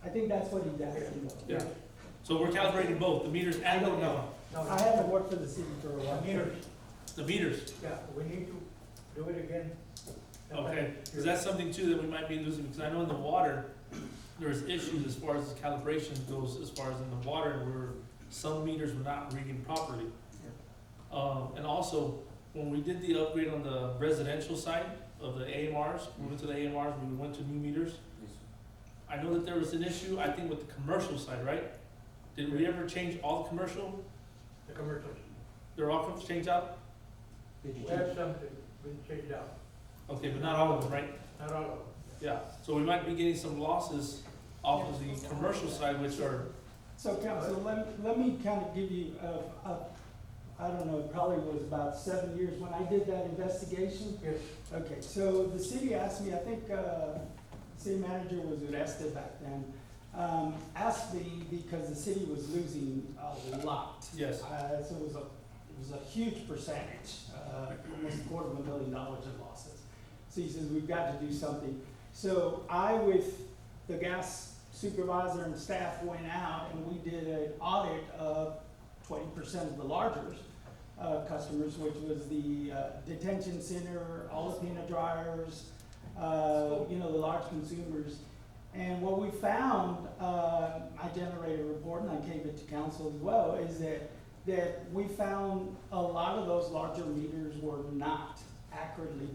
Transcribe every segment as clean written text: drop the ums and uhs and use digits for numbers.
I think that's what he's asking. Yeah. So we're calibrating both, the meters and the, I haven't worked for the city for a while. the meters. Yeah, we need to do it again. Okay, because that's something too that we might be losing, because I know in the water, there's issues as far as the calibration goes, as far as in the water, where some meters were not reading properly. And also, when we did the upgrade on the residential side of the AMRs, we went to the AMRs, we went to new meters. I know that there was an issue, I think, with the commercial side, right? Did we ever change all the commercial? The commercials. They're all changed out? We have something, we changed out, Okay, but not all of them, right? not all of them. Yeah, so we might be getting some losses off of the commercial side, which are, So council, let me kind of give you, I don't know, it probably was about 7 years when I did that investigation. Yes, Okay, so the city asked me, I think, city manager was Uresta back then, asked me because the city was losing a lot. yes. So it was a huge percentage, almost $250,000 in losses. So he says, we've got to do something. So I, with the gas supervisor and staff, went out and we did an audit of 20% of the larger customers, which was the detention center, all the peanut dryers, the large consumers. And what we found, I generated a report and I gave it to council as well, is that we found a lot of those larger meters were not accurately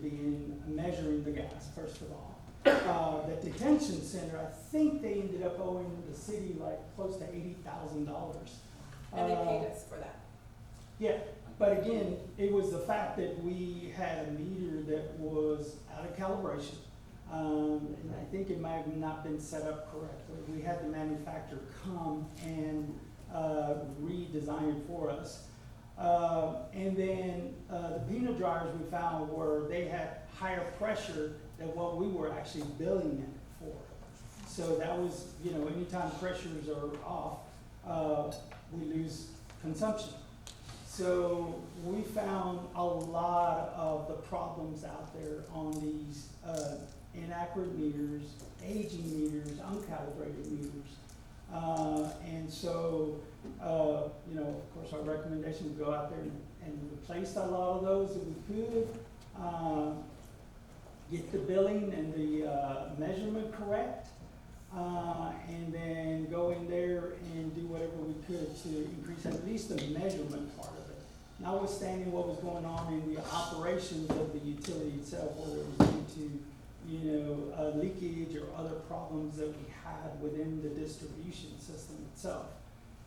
measuring the gas, first of all. The detention center, I think they ended up owing the city like close to $80,000. And they paid us for that. Yeah, but again, it was the fact that we had a meter that was out of calibration. And I think it might have not been set up correctly. We had the manufacturer come and redesign it for us. And then the peanut dryers we found they had higher pressure than what we were actually billing them for. So that was, anytime pressures are off, we lose consumption. So we found a lot of the problems out there on these inaccurate meters, aging meters, uncalibrated meters. And so, of course, our recommendation would go out there and replace a lot of those if we could. Get the billing and the measurement correct. And then go in there and do whatever we could to increase at least the measurement part of it. Notwithstanding what was going on in the operations of the utility itself, whether it was due to, leakage or other problems that we had within the distribution system itself.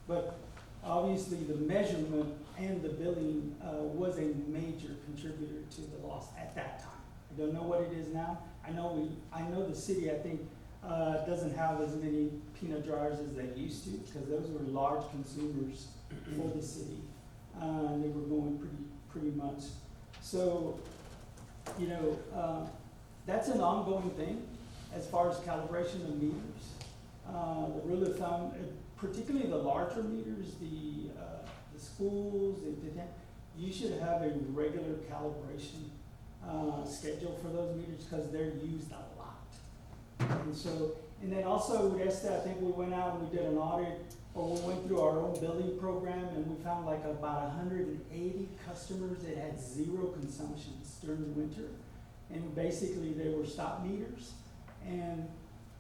But obviously the measurement and the billing was a major contributor to the loss at that time. I don't know what it is now. I know the city, I think, doesn't have as many peanut dryers as they used to, because those were large consumers for the city. And they were going pretty much. So, that's an ongoing thing as far as calibration of meters. The rule of thumb, particularly the larger meters, the schools, you should have a regular calibration schedule for those meters because they're used a lot. And then also with ESTA, I think we went out and we did an audit, or we went through our own billing program and we found like about 180 customers that had zero consumptions during the winter. And basically they were stop meters and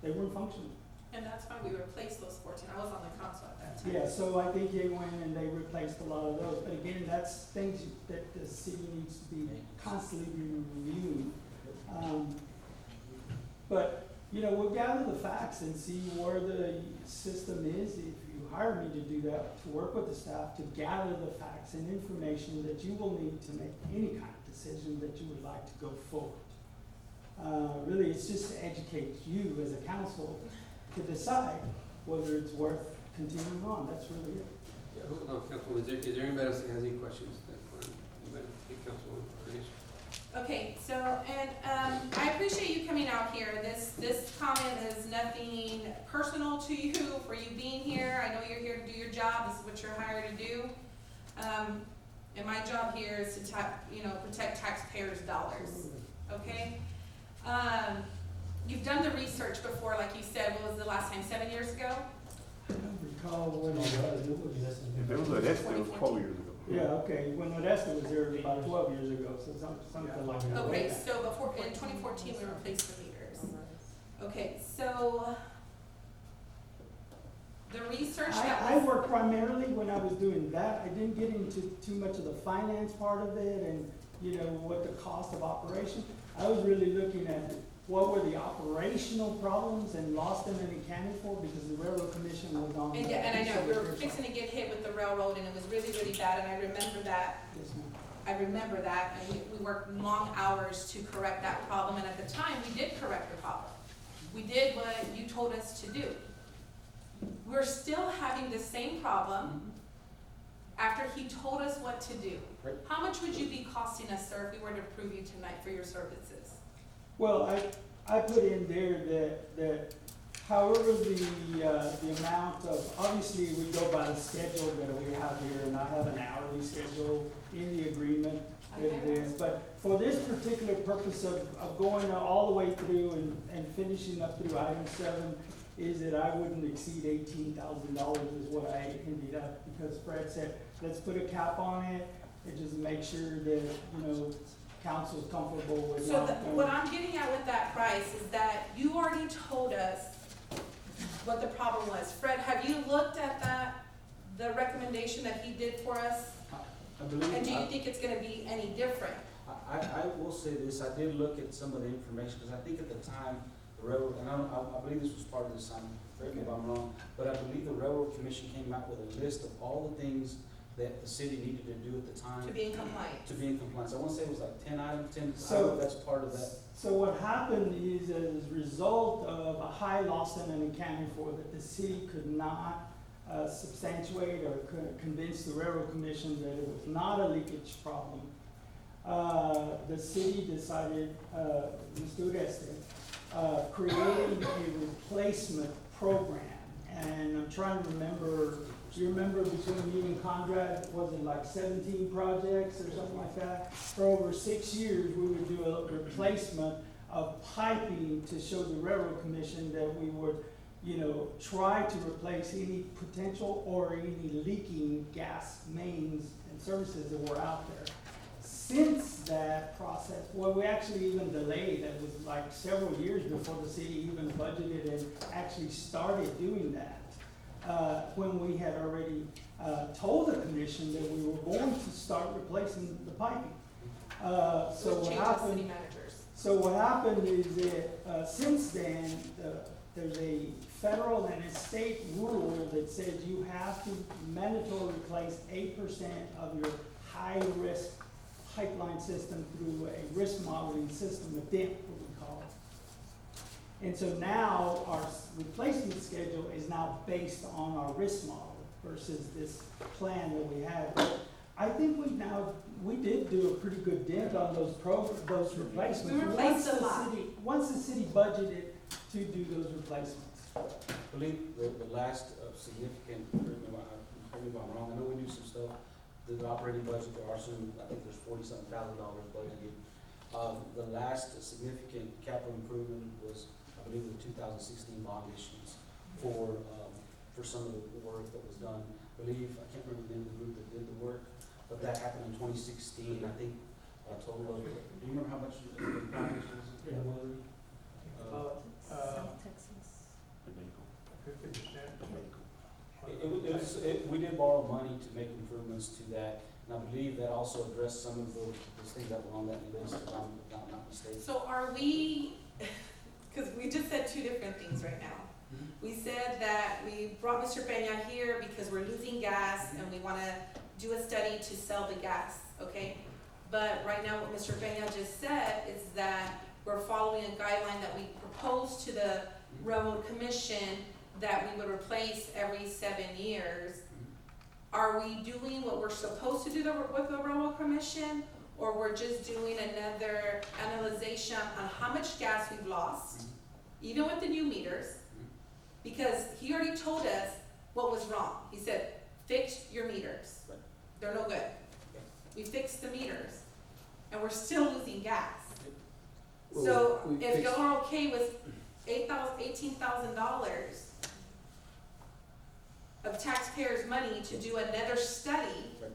they weren't functioning. And that's why we replaced those 14. I was on the council at that time. Yeah, so I think they went and they replaced a lot of those. But again, that's things that the city needs to be constantly reviewing. But we'll gather the facts and see where the system is. If you hire me to do that, to work with the staff, to gather the facts and information that you will need to make any kind of decision that you would like to go forward. Really, it's just to educate you as a council to decide whether it's worth continuing on. That's really it. Yeah, hold on, Councilwoman. Is there anybody else that has any questions? Councilwoman Furnish? Okay, so, and I appreciate you coming out here. This comment is nothing personal to you for you being here. I know you're here to do your job. This is what you're hired to do. And my job here is to protect taxpayers' dollars. Okay? You've done the research before, like you said. What was the last time, 7 years ago? I don't recall when it was. If it was an estimate, it was 12 years ago. Yeah, okay, when Odessa was there about 12 years ago, so something like that. Okay, so before, in 2014, we replaced the meters. Okay, so the research that I was, worked primarily when I was doing that, I didn't get into too much of the finance part of it and, you know, what the cost of operation. I was really looking at what were the operational problems and lost them and accounted for because the railroad commission was on. and yeah, and I know, we were fixing to get hit with the railroad and it was really, really bad, and I remember that. Yes, ma'am. I remember that, and we worked long hours to correct that problem, and at the time, we did correct the problem. We did what you told us to do. We're still having the same problem after he told us what to do. Right. How much would you be costing us, sir, if we were to approve you tonight for your services? Well, I put in there that however the amount of, obviously we go by the schedule that we have here, and I have an hourly schedule in the agreement with Okay. this. But for this particular purpose of going all the way through and finishing up through item 7, is that I wouldn't exceed $18,000 is what I ended up, because Fred said, let's put a cap on it, and just make sure that, you know, council's comfortable with So not what going. I'm getting at with that price is that you already told us what the problem was. Fred, have you looked at that, the recommendation that he did for us? I believe, And do you think it's gonna be any different? I will say this, I did look at some of the information, because I think at the time, the railroad, and I believe this was part of this, correct me if I'm wrong, but I believe the railroad commission came out with a list of all the things that the city needed to do at the time To be in compliance? to be in compliance. I wanna say it was like 10 items, 10, I So- don't know if that's part of that. So what happened is, as a result of a high loss in an accounting for that the city could not substantiate or convince the railroad commission that it was not a leakage problem, the city decided, Mr. Ureste, creating a replacement program. And I'm trying to remember, do you remember between you and Conrad, was it like 17 projects or something like that? For over 6 years, we would do a replacement of piping to show the railroad commission that we would, you know, try to replace any potential or any leaking gas mains and services that were out there. Since that process, well, we actually even delayed, it was like several years before the city even budgeted and actually started doing that. When we had already told the commission that we were going to start replacing the piping. So So what change of happened? city managers. So what happened is that, since then, there's a federal and a state rule that says you have to mandatorily replace 8% of your high-risk pipeline system through a risk modeling system, a DIP, what we call it. And so now our replacement schedule is now based on our risk model versus this plan that we had. But I think we did do a pretty good dent on those replacements. We replaced a lot. Once the city budgeted to do those replacements. I believe the last significant, correct me if I'm wrong, I know we do some stuff, the operating budget, there are some, I think there's $40-something thousand budgeted. The last significant capital improvement was, I believe, the 2016 bond issuance for some of the work that was done. I believe, I can't remember the name of the group that did the work, but that happened in 2016, I think, a total of, do you remember how much the bond issuance was? About, 50%. We did borrow money to make improvements to that, and I believe that also addressed some of those things that were on that list, if I'm not mistaken. So are we, because we just said two different things right now. We said that we brought Mr. Peña here because we're losing gas and we want to do a study to sell the gas, okay? But right now, what Mr. Peña just said is that we're following a guideline that we proposed to the Railroad Commission that we would replace every 7 years. Are we doing what we're supposed to do with the Railroad Commission? Or we're just doing another analyzation on how much gas we've lost, even with the new meters? Because he already told us what was wrong. He said, fix your meters. Right. They're no good. We fixed the meters, and we're still losing gas. So Well, we if fixed- y'all are okay with $18,000, taxpayers' money to do another study, Right.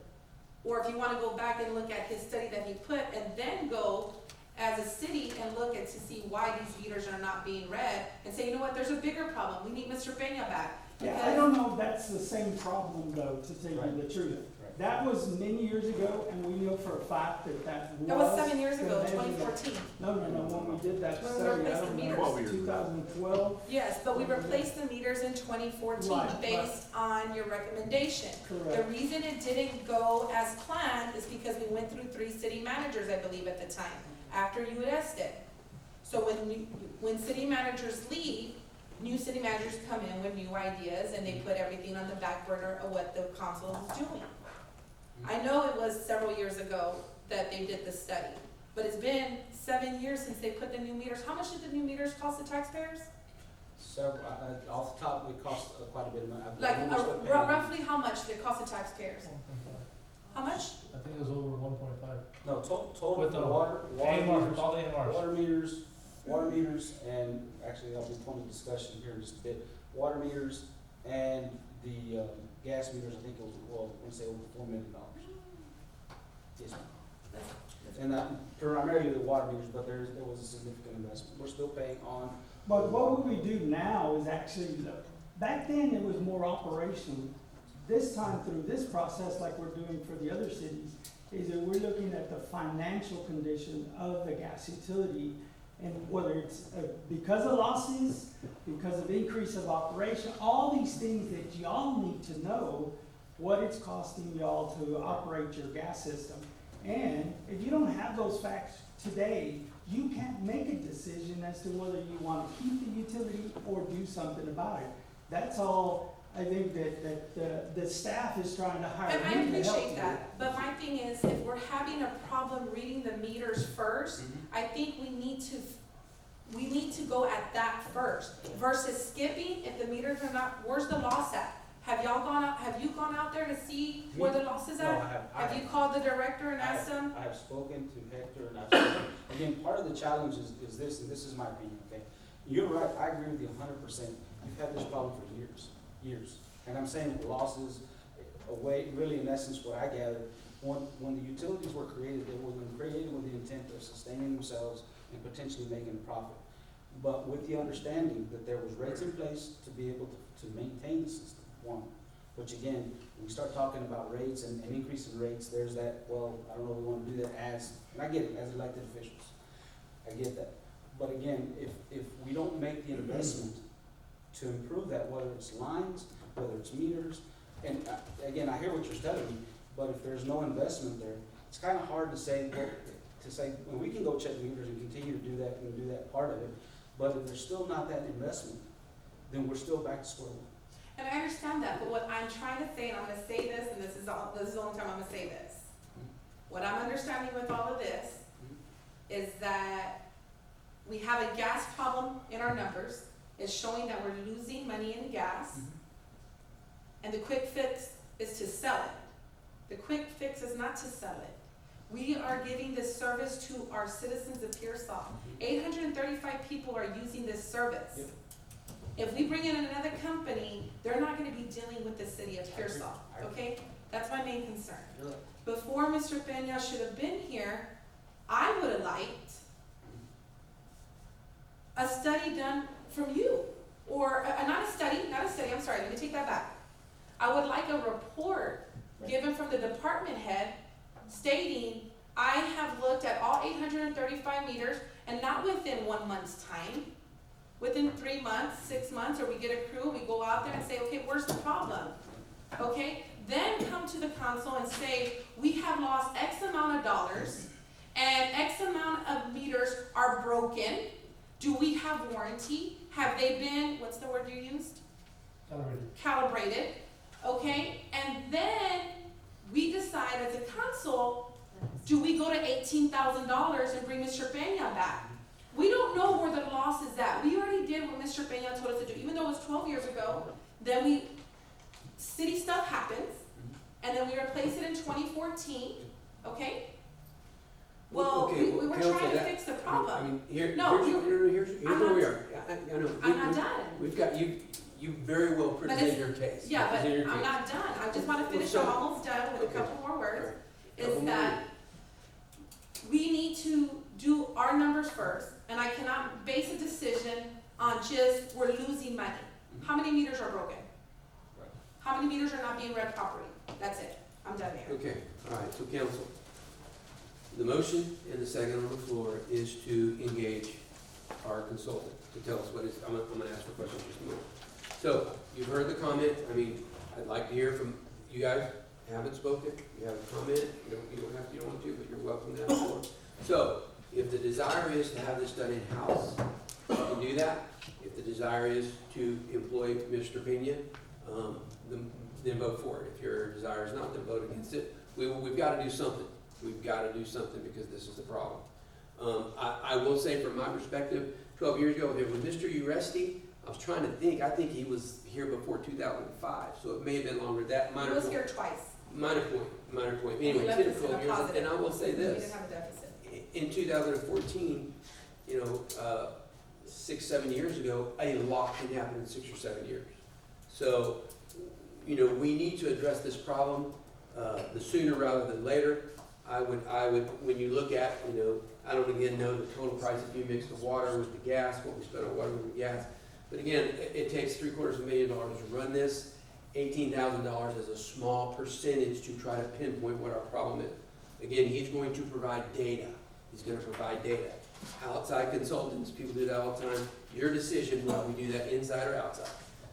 or if you wanna go back and look at his study that he put, and then go as a city and look at to see why these meters are not being read, and say, you know what, there's a bigger problem, we need Mr. Peña back. Yeah, I Because- don't know if that's the same problem though, to tell you the truth. Right. That was many years ago, and we know for a fact that was. That was 7 years the ago, measure that- 2014. No, when we did that When we study, replaced I the don't know, meters. 12 years ago. 2012, Yes, but we replaced the meters in 2014 Right, right. based on your recommendation. The correct. reason it didn't go as planned is because we went through 3 city managers, I believe, at the time, after you had did. So when city managers leave, new city managers come in with new ideas, and they put everything on the back burner of what the council is doing. I know it was several years ago that they did the study, but it's been 7 years since they put the new meters. How much did the new meters cost the taxpayers? So, off the top, it costs quite a bit of money. I Like, believe we're still paying- roughly how much did it cost the taxpayers? How much? I think it was over 1.5. No, total With the water AMRs, meters, all the AMRs. water meters, and actually, that'll be point of discussion here in just a bit. Water meters and the, gas meters, I think it was, well, I want to say over $4 million. Yes, ma'am. And primarily the water meters, but there was a significant investment. We're still paying on. But what we do now is actually, back then it was more operational. This time through this process, like we're doing for the other cities, is that we're looking at the financial condition of the gas utility, and whether it's because of losses, because of increase of operation, all these things that y'all need to know what it's costing y'all to operate your gas system. And if you don't have those facts today, you can't make a decision as to whether you want to keep the utility or do something about it. That's all I think that the staff is trying to hire And I him to help appreciate you. that, but my thing is, if we're having a problem reading the meters first, I think we need to go at that first, versus skipping if the meters are not, where's the loss at? Have you gone out there to see where the loss is No, at? I Have you called the director and asked them? I have spoken to Hector, and I've spoken, again, part of the challenge is this, and this is my opinion, okay? You're right, I agree with you 100%. You've had this problem for years. And I'm saying losses away, really in essence, what I gathered, when the utilities were created, they were created with the intent of sustaining themselves and potentially making a profit. But with the understanding that there was rates in place to be able to maintain the system, one. Which again, when we start talking about rates and increase in rates, there's that, well, I don't know if we want to do that as, and I get it, as elected officials. I get that. But again, if we don't make the investment to improve that, whether it's lines, whether it's meters, and again, I hear what you're telling me, but if there's no investment there, it's kind of hard to say, well, we can go check meters and continue to do that and do that part of it, but if there's still not that investment, then we're still back to square one. And I understand that, but what I'm trying to say, and I'm gonna say this, and this is the only time I'm gonna say this. What I'm understanding with all of this is that we have a gas problem in our numbers. It's showing that we're losing money in gas. And the quick fix is to sell it. The quick fix is not to sell it. We are giving this service to our citizens of Pearsall. 835 people are using this service. Yep. If we bring in another company, they're not gonna be dealing with the city of Pearsall, I agree. okay? That's my main concern. You're right. Before Mr. Peña should have been here, I would have liked a study done from you. Or, not a study, I'm sorry, let me take that back. I would like a report given from the department head stating, I have looked at all 835 meters, and not within 1 month's time, within 3 months, 6 months, or we get a crew, we go out there and say, okay, where's the problem? Okay, then come to the council and say, we have lost X amount of dollars, and X amount of meters are broken. Do we have warranty? Have they been, what's the word you used? Calibrated, okay? And then we decide as a council, do we go to $18,000 and bring Mr. Peña back? We don't know where the loss is at. We already did what Mr. Peña told us to do, even though it was 12 years ago. Then city stuff happens, and then we replace it in 2014, okay? Well, Okay, we were Council, trying to that- fix the I problem. mean, No, here's I'm where we are. I know. not done. We've got, You very well presented your case. Yeah, but Presented your I'm case. not done, I just wanna finish, Well, I'm so- almost done with a Okay. couple more words. Right. Is Couple more that we need to do our numbers first, and I cannot base a decision on just, we're losing money. How many meters are broken? Right. How many meters are not being read properly? That's it, I'm done there. Okay, all right, so council, the motion and the second on the floor is to engage our consultant to tell us what is, I'm gonna ask for questions in just a moment. So, you've heard the comment, I mean, I'd like to hear from, you guys haven't spoken, you have a comment, you don't have to, you don't want to, but you're welcome to have the floor. So, if the desire is to have this done in-house, you can do that. If the desire is to employ Mr. Pena, then vote for it. If your desire is not, then vote against it. We've got to do something. We've got to do something because this is the problem. I will say from my perspective, 12 years ago, there was Mr. Uresti. I was trying to think, I think he was here before 2005, so it may have been longer. That He minor was point. here twice. Minor point. He Anyway, left 10 or us in 12 a years, positive. and I will say We this. didn't have a deficit. In 2014, 6, 7 years ago, a lot can happen in 6 or 7 years. So, we need to address this problem, the sooner rather than later. I would, when you look at, I don't again know the total price if you mix the water with the gas, what we spend on water with the gas. But again, it takes $750,000 to run this. $18,000 is a small percentage to try to pinpoint what our problem is. Again, he's going to provide data. He's gonna provide data. Outside consultants, people do that all the time. Your decision whether we do that inside or outside.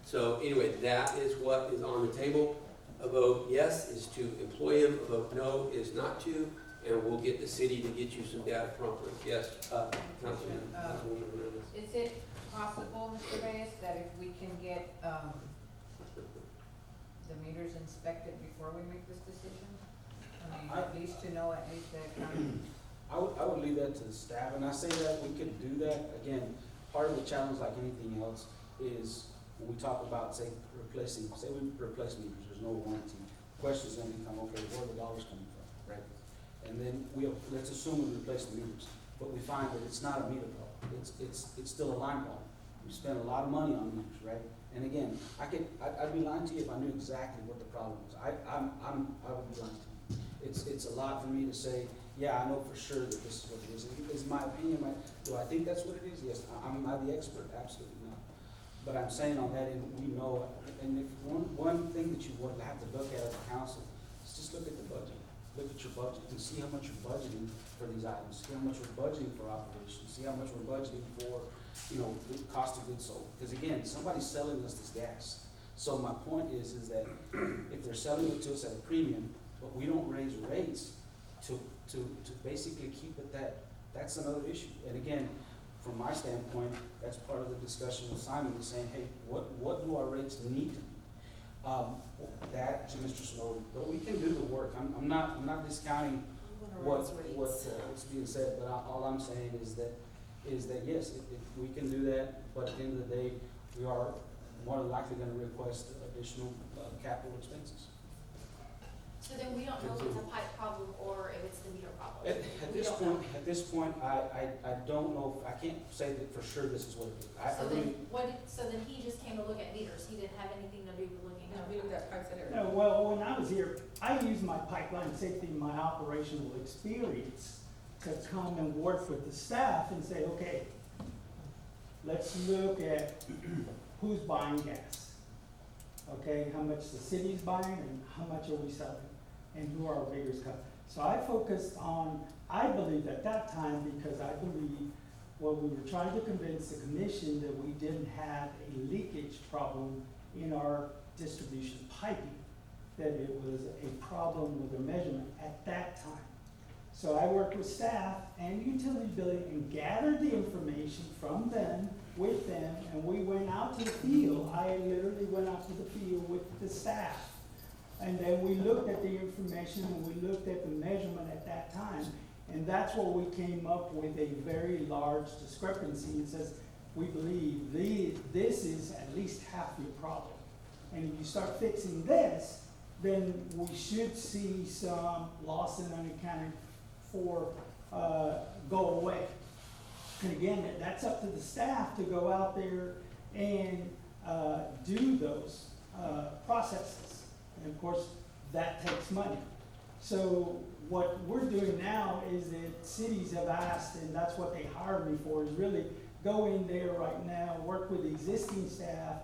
So anyway, that is what is on the table. A vote yes is to employ him, a vote no is not to, and we'll get the city to get you some data promptly. Yes, Councilwoman Hernandez. Is it possible, Mr. Reyes, that if we can get, the meters inspected before we make this decision? I mean, at least to know at least the county. I would leave that to the staff, and I say that we could do that. Again, part of the challenge, like anything else, is when we talk about, say we replace meters, there's no warranty. Questions then become, okay, where are the dollars coming from, right? And then let's assume we replace the meters, but we find that it's not a meter problem, it's still a line problem. We spend a lot of money on meters, right? And again, I'd be lying to you if I knew exactly what the problem was. I would be lying to you. It's a lot for me to say, yeah, I know for sure that this is what it is. Is my opinion, do I think that's what it is? Yes, I'm not the expert, absolutely not. But I'm saying on that end, we know, and if one thing that you would have to look at as a council is just look at the budget. Look at your budget and see how much you're budgeting for these items, see how much we're budgeting for operations, see how much we're budgeting for, the cost of goods sold. Because again, somebody's selling us this gas. So my point is that if they're selling it to us at a premium, but we don't raise rates to basically keep it that's another issue. And again, from my standpoint, that's part of the discussion with Simon, is saying, hey, what do our rates need to be? That to Mr. Snowden, but we can do the work. I'm not discounting what's being said, but all I'm saying is that yes, if we can do that, but at the end of the day, we are more than likely gonna request additional capital expenses. So then we don't know if it's a pipe problem or if it's the meter problem. At We this don't know. point, I don't know, I can't say that for sure this is what it is. I So really, then, so then he just came to look at meters, he didn't have anything to do with looking No, at. we looked at pipes and No, everything. well, when I was here, I used my pipeline safety, my operational experience to come and work with the staff and say, okay, let's look at who's buying gas. Okay, how much the city's buying and how much are we selling? And who are our biggest customers? So I focused on, I believed at that time, because I believe, well, we were trying to convince the commission that we didn't have a leakage problem in our distribution piping, that it was a problem with the measurement at that time. So I worked with staff and utility billing and gathered the information from them, with them, and we went out to the field. I literally went out to the field with the staff. And then we looked at the information and we looked at the measurement at that time. And that's where we came up with a very large discrepancy. It says, we believe this is at least half your problem. And if you start fixing this, then we should see some loss in unaccounted for go away. And again, that's up to the staff to go out there and do those processes. And of course, that takes money. So what we're doing now is that cities have asked, and that's what they hired me for, is really go in there right now, work with existing staff,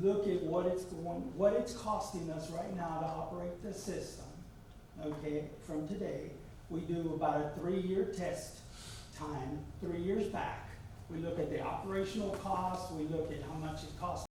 look at what it's costing us right now to operate the system, okay, from today. We do about a 3-year test time, 3 years back. We look at the operational costs, we look at how much it costs